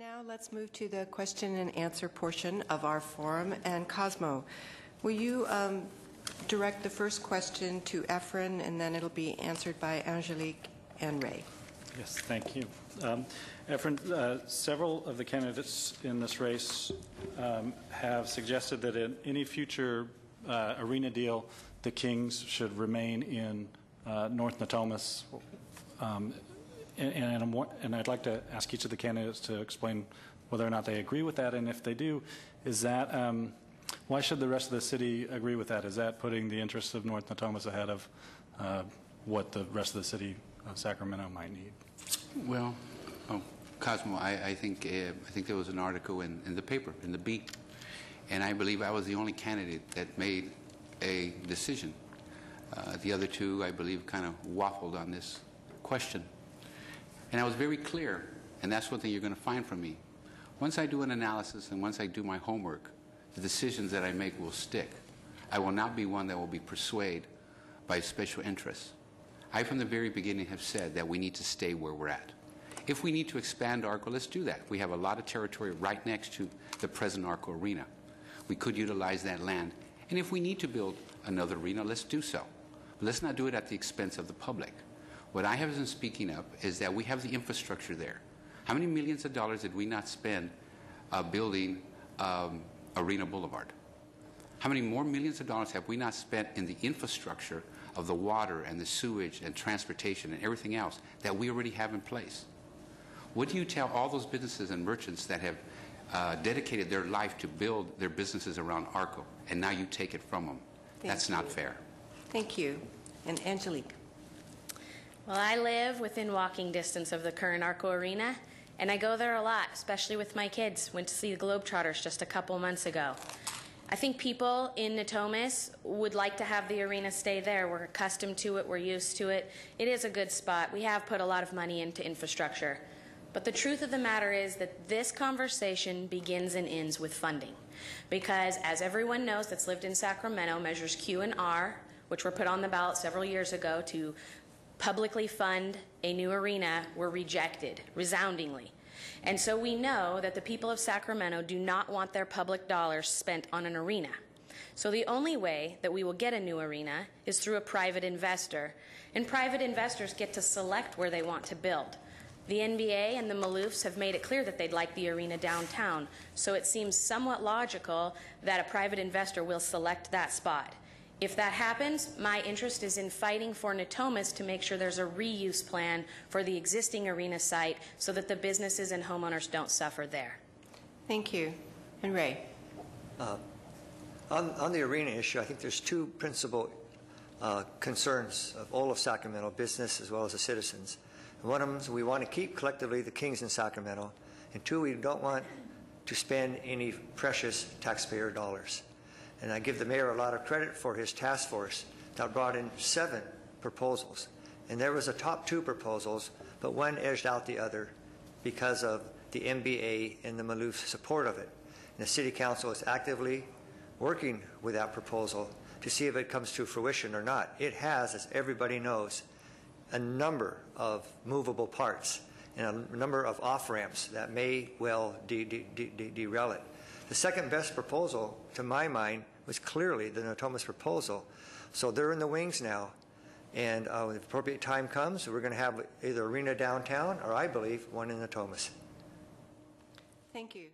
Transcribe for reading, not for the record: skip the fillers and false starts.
now let's move to the question and answer portion of our forum. And Cosmo, will you direct the first question to Efren, and then it'll be answered by Angelique and Ray. Yes, thank you. Efren, several of the candidates in this race have suggested that in any future arena deal, the Kings should remain in North Natomas. And I'd like to ask each of the candidates to explain whether or not they agree with that, and if they do, is that why should the rest of the city agree with that? Is that putting the interests of North Natomas ahead of what the rest of the city of Sacramento might need? Well, Cosmo, I think there was an article in the paper, in the Beat, and I believe I was the only candidate that made a decision. The other two, I believe, kind of waffled on this question. And I was very clear, and that's one thing you're going to find from me. Once I do an analysis and once I do my homework, the decisions that I make will stick. I will not be one that will be persuaded by special interests. I, from the very beginning, have said that we need to stay where we're at. If we need to expand ARCO, let's do that. We have a lot of territory right next to the present ARCO arena. We could utilize that land. And if we need to build another arena, let's do so. But let's not do it at the expense of the public. What I have been speaking of is that we have the infrastructure there. How many millions of dollars did we not spend building Arena Boulevard? How many more millions of dollars have we not spent in the infrastructure of the water and the sewage and transportation and everything else that we already have in place? What do you tell all those businesses and merchants that have dedicated their life to build their businesses around ARCO, and now you take it from them? That's not fair. Thank you. And Angelique. Well, I live within walking distance of the current ARCO arena, and I go there a lot, especially with my kids. Went to see the Globetrotters just a couple months ago. I think people in Natomas would like to have the arena stay there. We're accustomed to it. We're used to it. It is a good spot. We have put a lot of money into infrastructure. But the truth of the matter is that this conversation begins and ends with funding. Because as everyone knows that's lived in Sacramento, measures Q and R, which were put on the ballot several years ago to publicly fund a new arena, were rejected resoundingly. And so we know that the people of Sacramento do not want their public dollars spent on an arena. So the only way that we will get a new arena is through a private investor. And private investors get to select where they want to build. The NBA and the Maloofs have made it clear that they'd like the arena downtown. So it seems somewhat logical that a private investor will select that spot. If that happens, my interest is in fighting for Natomas to make sure there's a reuse plan for the existing arena site so that the businesses and homeowners don't suffer there. Thank you. And Ray. On the arena issue, I think there's two principal concerns of all of Sacramento, business as well as the citizens. And one of them is we want to keep collectively the Kings in Sacramento, and two, we don't want to spend any precious taxpayer dollars. And I give the mayor a lot of credit for his task force that brought in 7 proposals. And there was a top 2 proposals, but one edged out the other because of the MBA and the Maloof's support of it. And the City Council is actively working with that proposal to see if it comes to fruition or not. It has, as everybody knows, a number of movable parts and a number of off-ramps that may well derail it. The second best proposal, to my mind, was clearly the Natomas proposal. So they're in the wings now. And when the appropriate time comes, we're going to have either arena downtown or, I believe, one in Natomas. Thank you.